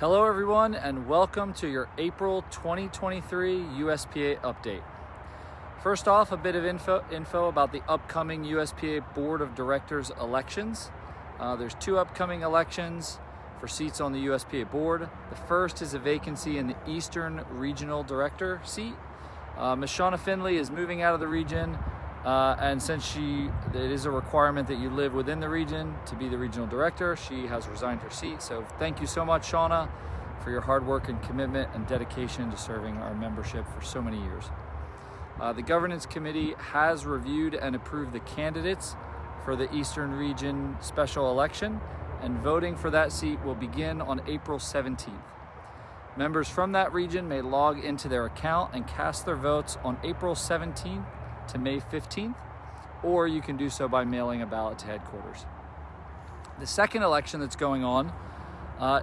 Hello everyone, and welcome to your April 2023 USPA update. First off, a bit of info about the upcoming USPA Board of Directors elections. There's two upcoming elections for seats on the USPA board. The first is a vacancy in the Eastern Regional Director seat. Ms. Shauna Finley is moving out of the region, and since it is a requirement that you live within the region to be the regional director, she has resigned her seat. So thank you so much, Shauna, for your hard work and commitment and dedication to serving our membership for so many years. The Governance Committee has reviewed and approved the candidates for the Eastern Region special election, and voting for that seat will begin on April 17th. Members from that region may log into their account and cast their votes on April 17th to May 15th, or you can do so by mailing a ballot to headquarters. The second election that's going on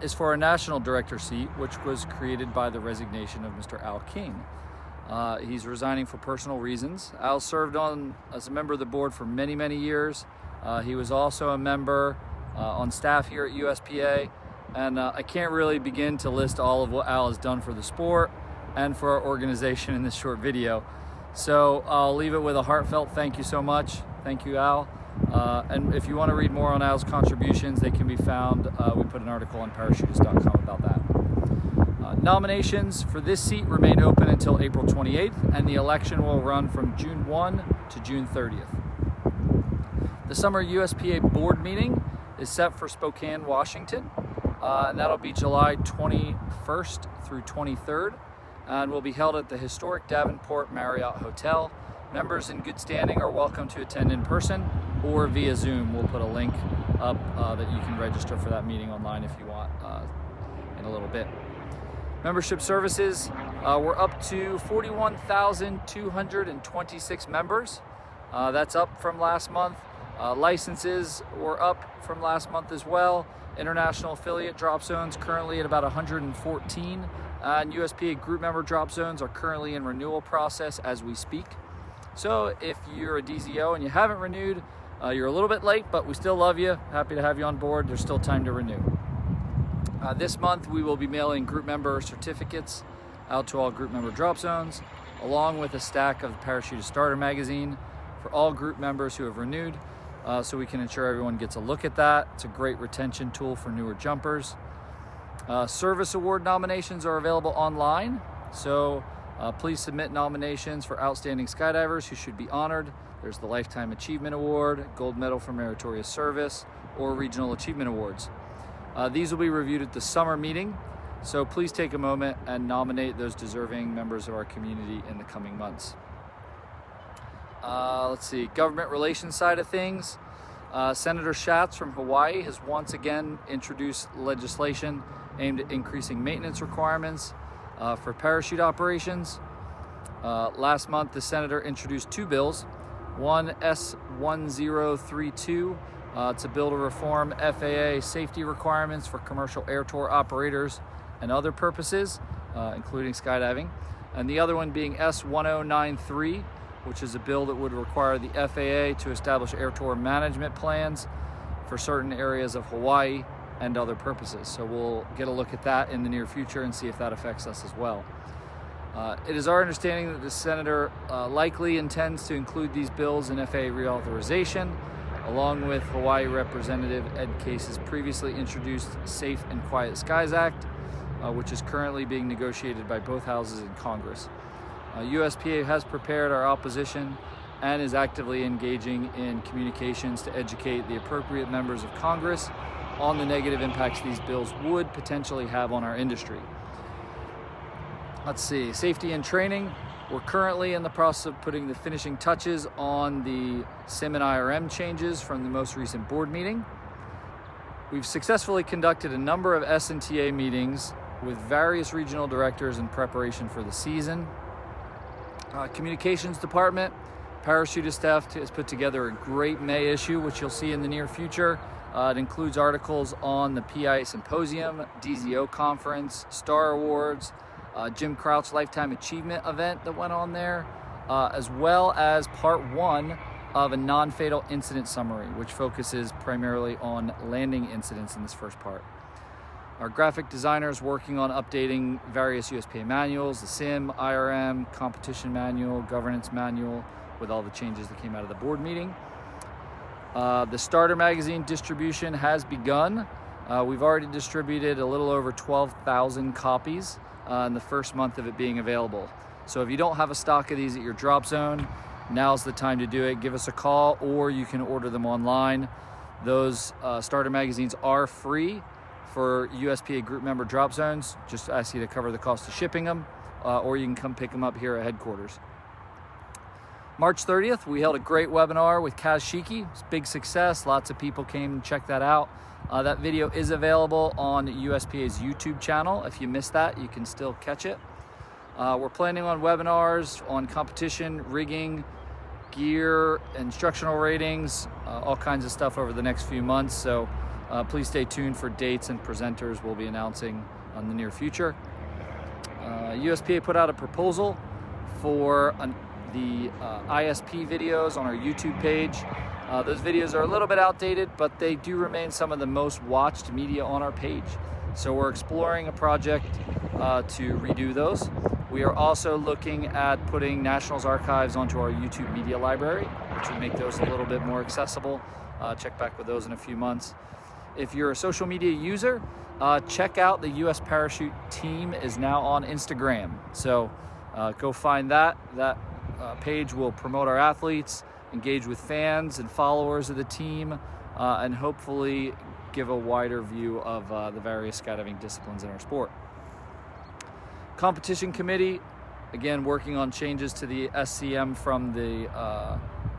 is for a national director seat, which was created by the resignation of Mr. Al King. He's resigning for personal reasons. Al served as a member of the board for many, many years. He was also a member on staff here at USPA, and I can't really begin to list all of what Al has done for the sport and for our organization in this short video. So I'll leave it with a heartfelt thank you so much. Thank you, Al. And if you want to read more on Al's contributions, they can be found. We put an article on parachutist.com about that. Nominations for this seat remain open until April 28th, and the election will run from June 1 to June 30th. The summer USPA Board Meeting is set for Spokane, Washington, and that'll be July 21st through 23rd. And will be held at the historic Davenport Marriott Hotel. Members in good standing are welcome to attend in person or via Zoom. We'll put a link up that you can register for that meeting online if you want in a little bit. Membership services, we're up to 41,226 members. That's up from last month. Licenses were up from last month as well. International affiliate drop zones currently at about 114. And USPA group member drop zones are currently in renewal process as we speak. So if you're a DZO and you haven't renewed, you're a little bit late, but we still love you. Happy to have you on board. There's still time to renew. This month we will be mailing group member certificates out to all group member drop zones, along with a stack of the Parachutist Starter magazine for all group members who have renewed, so we can ensure everyone gets a look at that. It's a great retention tool for newer jumpers. Service award nominations are available online, so please submit nominations for outstanding skydivers who should be honored. There's the Lifetime Achievement Award, Gold Medal for Meritorious Service, or Regional Achievement Awards. These will be reviewed at the summer meeting, so please take a moment and nominate those deserving members of our community in the coming months. Let's see, government relations side of things. Senator Schatz from Hawaii has once again introduced legislation aimed at increasing maintenance requirements for parachute operations. Last month, the senator introduced two bills. One, S1032, it's a bill to reform FAA safety requirements for commercial air tour operators and other purposes, including skydiving. And the other one being S1093, which is a bill that would require the FAA to establish air tour management plans for certain areas of Hawaii and other purposes. So we'll get a look at that in the near future and see if that affects us as well. It is our understanding that the senator likely intends to include these bills in FAA reauthorization, along with Hawaii Representative Ed Case's previously introduced Safe and Quiet Skies Act, which is currently being negotiated by both houses in Congress. USPA has prepared our opposition and is actively engaging in communications to educate the appropriate members of Congress on the negative impacts these bills would potentially have on our industry. Let's see, safety and training. We're currently in the process of putting the finishing touches on the SIM and IRM changes from the most recent board meeting. We've successfully conducted a number of S&TA meetings with various regional directors in preparation for the season. Communications department, parachutist staff has put together a great May issue, which you'll see in the near future. It includes articles on the PI Symposium, DZO Conference, Star Awards, Jim Crouch Lifetime Achievement event that went on there, as well as part one of a non-fatal incident summary, which focuses primarily on landing incidents in this first part. Our graphic designers working on updating various USPA manuals, the SIM, IRM, competition manual, governance manual, with all the changes that came out of the board meeting. The starter magazine distribution has begun. We've already distributed a little over 12,000 copies in the first month of it being available. So if you don't have a stock of these at your drop zone, now's the time to do it. Give us a call, or you can order them online. Those starter magazines are free for USPA group member drop zones. Just ask you to cover the cost of shipping them, or you can come pick them up here at headquarters. March 30th, we held a great webinar with Kaz Shiki. It was a big success. Lots of people came to check that out. That video is available on USPA's YouTube channel. If you missed that, you can still catch it. We're planning on webinars on competition, rigging, gear, instructional ratings, all kinds of stuff over the next few months. So please stay tuned for dates and presenters we'll be announcing in the near future. USPA put out a proposal for the ISP videos on our YouTube page. Those videos are a little bit outdated, but they do remain some of the most watched media on our page. So we're exploring a project to redo those. We are also looking at putting Nationals archives onto our YouTube media library, which would make those a little bit more accessible. Check back with those in a few months. If you're a social media user, check out the US Parachute team is now on Instagram. So go find that. That page will promote our athletes, engage with fans and followers of the team, and hopefully give a wider view of the various skydiving disciplines in our sport. Competition committee, again, working on changes to the SCM from the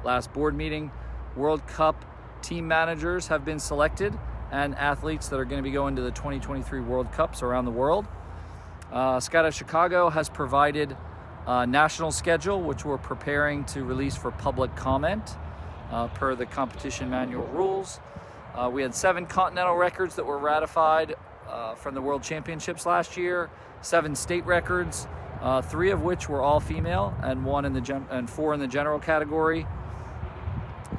last board meeting. World Cup team managers have been selected, and athletes that are going to be going to the 2023 World Cups around the world. Skydive Chicago has provided a national schedule, which we're preparing to release for public comment per the competition manual rules. We had 7 continental records that were ratified from the World Championships last year, 7 state records, 3 of which were all female, and 4 in the general category.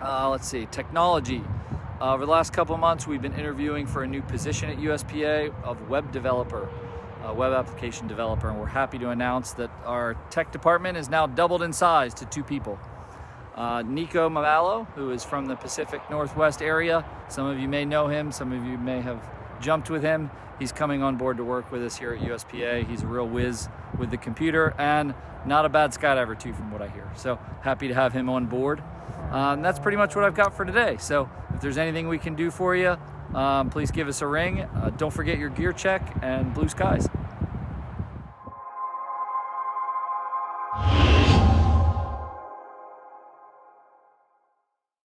Let's see, technology. Over the last couple of months, we've been interviewing for a new position at USPA of web developer, web application developer, and we're happy to announce that our tech department is now doubled in size to 2 people. Nico Mamalo, who is from the Pacific Northwest area. Some of you may know him, some of you may have jumped with him. He's coming on board to work with us here at USPA. He's a real whiz with the computer and not a bad skydiver too, from what I hear. So happy to have him on board. And that's pretty much what I've got for today. So if there's anything we can do for you, please give us a ring. Don't forget your gear check, and blue skies.